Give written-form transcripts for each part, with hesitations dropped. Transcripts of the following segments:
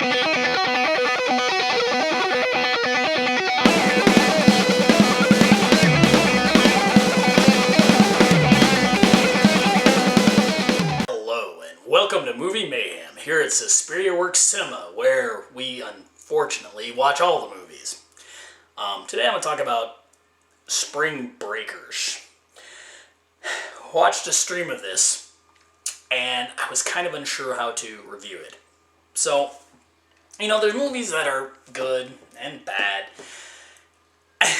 Hello and welcome to Movie Mayhem here at Suspiria Works Cinema, where we unfortunately watch all the movies. Today I'm going to talk about Spring Breakers. Watched a stream of this and I was kind of unsure how to review it. So, there's movies that are good and bad,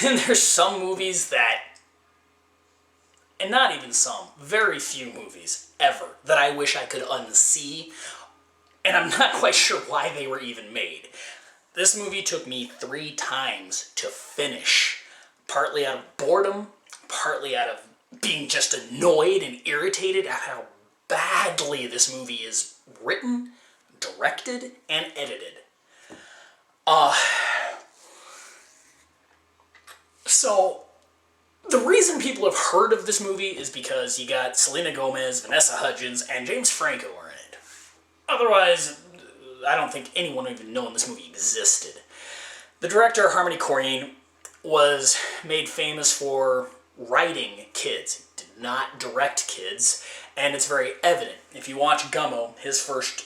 and there's some movies that, and not even some, very few movies ever that I wish I could unsee, and I'm not quite sure why they were even made. This movie took me 3 times to finish, partly out of boredom, partly out of being just annoyed and irritated at how badly this movie is written, directed, and edited. So, the reason people have heard of this movie is because you got Selena Gomez, Vanessa Hudgens, and James Franco are in it. Otherwise, I don't think anyone would even known this movie existed. The director, Korine, was made famous for writing kids. He did not direct kids, and it's very evident. If you watch Gummo, his first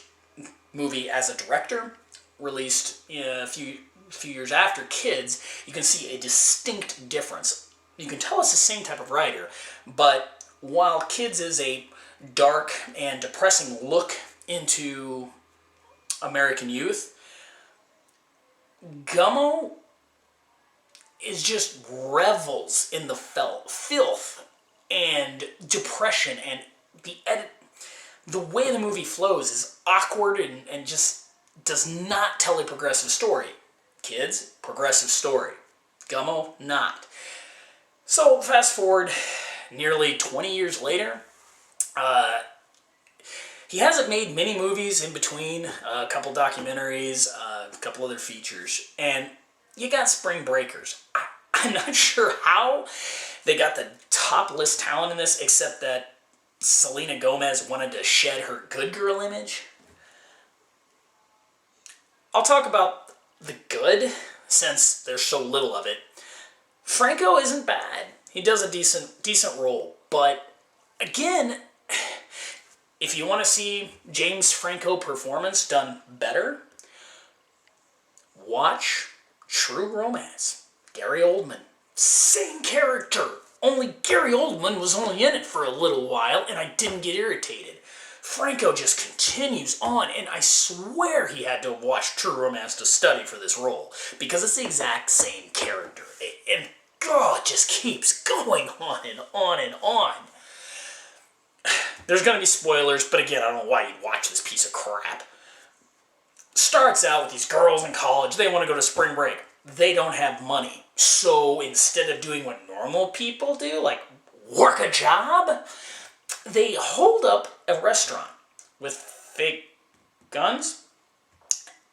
movie as a director, released a few years after Kids, you can see a distinct difference. You can tell it's the same type of writer, but while Kids is a dark and depressing look into American youth, Gummo is just revels in the filth and depression, and the way the movie flows is awkward and just does not tell a progressive story. Kids, progressive story. Gummo, not. So, fast forward nearly 20 years later, he hasn't made many movies in between, a couple documentaries, a couple other features, and you got Spring Breakers. I'm not sure how they got the top list talent in this, except that Selena Gomez wanted to shed her good girl image. I'll talk about the good, since there's so little of it. Franco isn't bad. He does a decent role, but again, if you want to see James Franco performance done better, watch True Romance. Gary Oldman, same character. Only Gary Oldman was only in it for a little while, and I didn't get irritated. Franco just continues on, and I swear he had to watch True Romance to study for this role, because it's the exact same character. And God, it just keeps going on and on and on. There's going to be spoilers, but again, I don't know why you'd watch this piece of crap. Starts out with these girls in college. They want to go to spring break. They don't have money. So instead of doing what normal people do, like work a job, they hold up a restaurant with fake guns,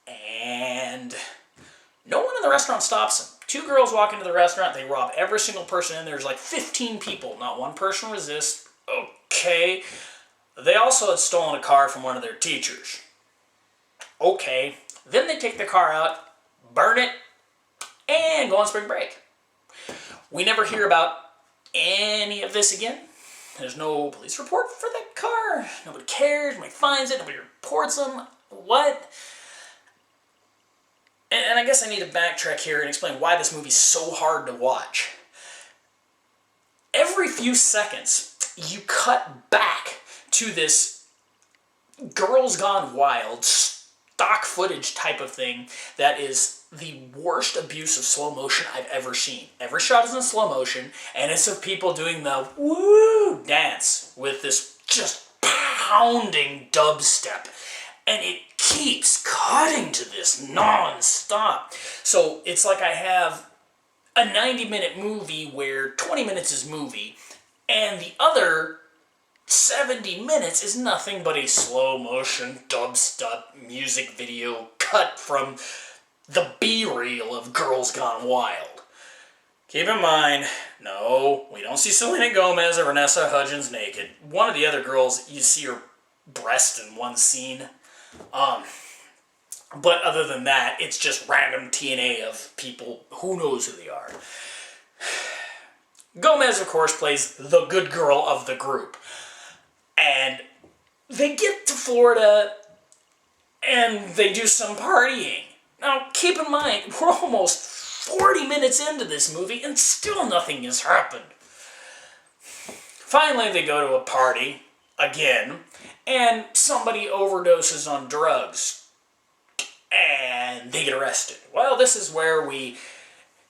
and no one in the restaurant stops them. 2 girls walk into the restaurant, they rob every single person in there. There's like 15 people, not one person resists. Okay. They also had stolen a car from one of their teachers. Okay. Then they take the car out, burn it, and go on spring break. We never hear about any of this again. There's no police report for that car. Nobody cares. Nobody finds it. Nobody reports them. What? And I guess I need to backtrack here and explain why this movie's so hard to watch. Every few seconds, you cut back to this Girls Gone Wild stock footage type of thing that is the worst abuse of slow motion I've ever seen. Every shot is in slow motion, and it's of people doing the woo dance with this just pounding dubstep. And it keeps cutting to this non-stop. So it's like I have a 90-minute movie where 20 minutes is movie, and the other 70 minutes is nothing but a slow-motion dubstep music video cut from the B-reel of Girls Gone Wild. Keep in mind, no, we don't see Selena Gomez or Vanessa Hudgens naked. One of the other girls, you see her breast in one scene. But other than that, it's just random TNA of people, who knows who they are. Gomez, of course, plays the good girl of the group. And they get to Florida, and they do some partying. Now, keep in mind, we're almost 40 minutes into this movie, and still nothing has happened. Finally, they go to a party, again, and somebody overdoses on drugs. And they get arrested. Well, this is where we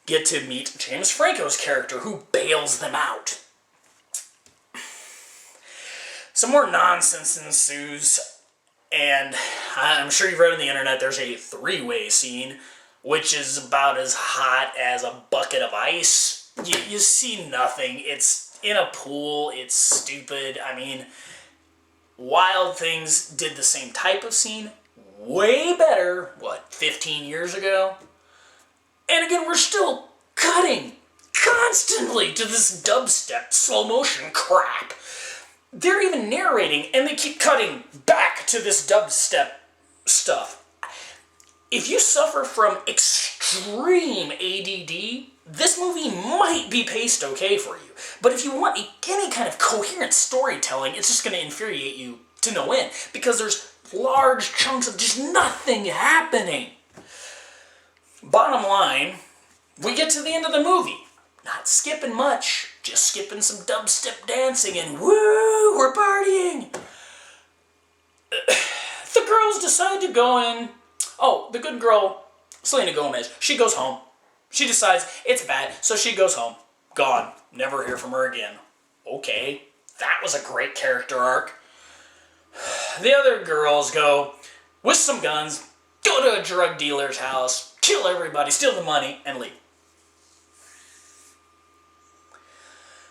get to meet James Franco's character, who bails them out. Some more nonsense ensues, and I'm sure you've read on the internet there's a three-way scene, which is about as hot as a bucket of ice. You see nothing. It's in a pool. It's stupid. I mean, Wild Things did the same type of scene way better, 15 years ago? And again, we're still cutting constantly to this dubstep slow motion crap. They're even narrating, and they keep cutting back to this dubstep stuff. If you suffer from extreme ADD, this movie might be paced okay for you. But if you want any kind of coherent storytelling, it's just going to infuriate you to no end, because there's large chunks of just nothing happening. Bottom line, we get to the end of the movie. Not skipping much, just skipping some dubstep dancing and woo, we're partying. The girls decide to go in. Oh, the good girl, Selena Gomez, she goes home. She decides it's bad, so she goes home. Gone. Never hear from her again. Okay, that was a great character arc. The other girls go with some guns, go to a drug dealer's house, kill everybody, steal the money, and leave.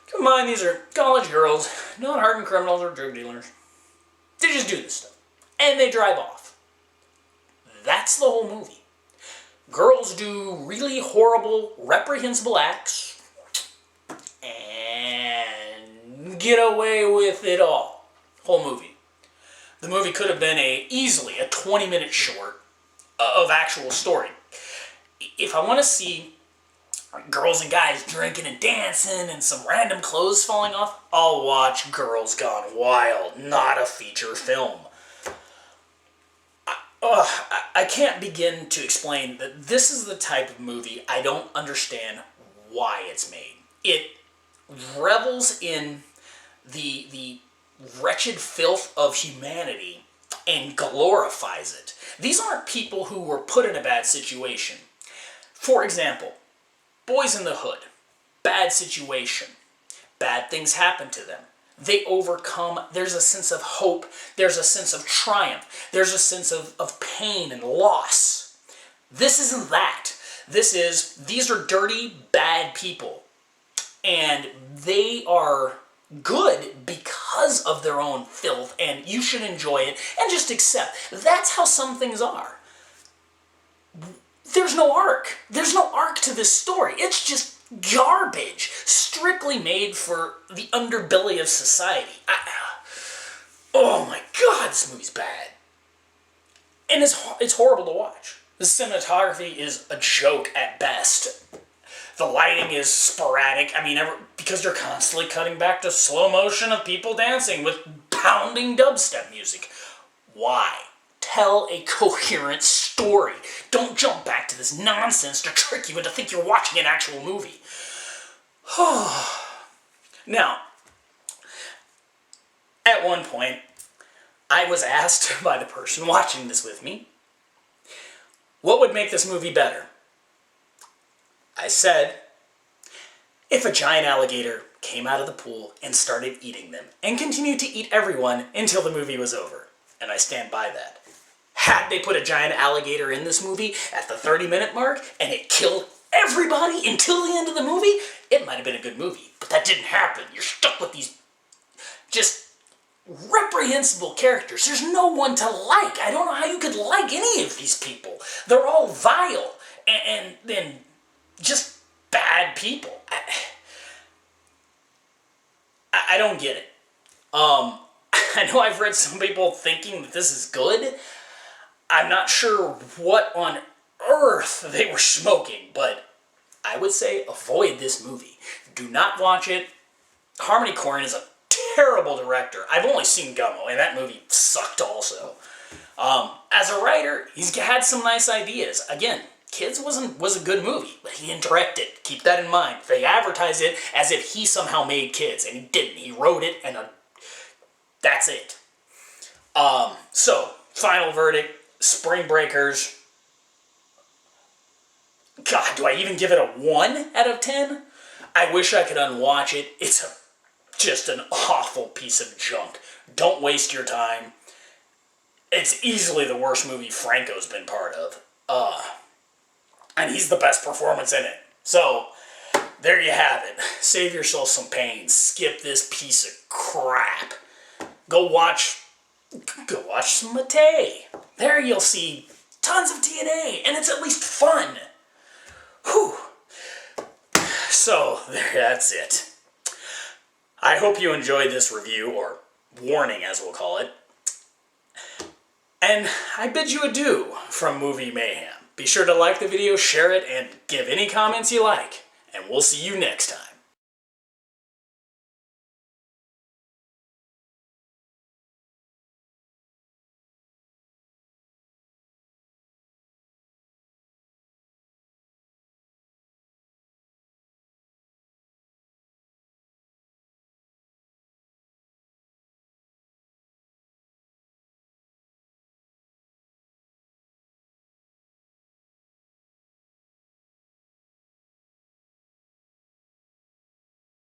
Keep in mind, these are college girls, not hardened criminals or drug dealers. They just do this stuff. And they drive off. That's the whole movie. Girls do really horrible, reprehensible acts and get away with it all. Whole movie. The movie could have been easily a 20-minute short of actual story. If I want to see girls and guys drinking and dancing and some random clothes falling off, I'll watch Girls Gone Wild, not a feature film. I can't begin to explain that this is the type of movie I don't understand why it's made. It revels in the wretched filth of humanity and glorifies it. These aren't people who were put in a bad situation. For example, Boys in the Hood, bad situation. Bad things happen to them. They overcome. There's a sense of hope. There's a sense of triumph. There's a sense of pain and loss. This isn't that. These are dirty, bad people. And they are good because of their own filth, and you should enjoy it and just accept. That's how some things are. There's no arc. There's no arc to this story. It's just garbage, strictly made for the underbelly of society. Oh my God, this movie's bad. And it's horrible to watch. The cinematography is a joke at best. The lighting is sporadic. I mean, because they're constantly cutting back to slow motion of people dancing with pounding dubstep music. Why? Tell a coherent story. Don't jump back to this nonsense to trick you into think you're watching an actual movie. Now, at one point, I was asked by the person watching this with me, what would make this movie better? I said, if a giant alligator came out of the pool and started eating them, and continued to eat everyone until the movie was over. And I stand by that. Had they put a giant alligator in this movie at the 30-minute mark, and it killed everybody until the end of the movie, it might have been a good movie. But that didn't happen. You're stuck with these just reprehensible characters. There's no one to like. I don't know how you could like any of these people. They're all vile and then just bad people. I don't get it. I know I've read some people thinking that this is good. I'm not sure what on earth they were smoking, but I would say avoid this movie. Do not watch it. Harmony Korine is a terrible director. I've only seen Gummo, and that movie sucked also. As a writer, he's had some nice ideas. Again, Kids was a good movie, but he didn't direct it. Keep that in mind. They advertised it as if he somehow made Kids, and he didn't. He wrote it, and that's it. So, final verdict, Spring Breakers. God, do I even give it a 1 out of 10? I wish I could unwatch it. It's just an awful piece of junk. Don't waste your time. It's easily the worst movie Franco's been part of. And he's the best performance in it. So, there you have it. Save yourself some pain. Skip this piece of crap. Go watch some Matei. There you'll see tons of TNA, and it's at least fun. Whew. So, that's it. I hope you enjoyed this review, or warning as we'll call it. And I bid you adieu from Movie Mayhem. Be sure to like the video, share it, and give any comments you like. And we'll see you next time.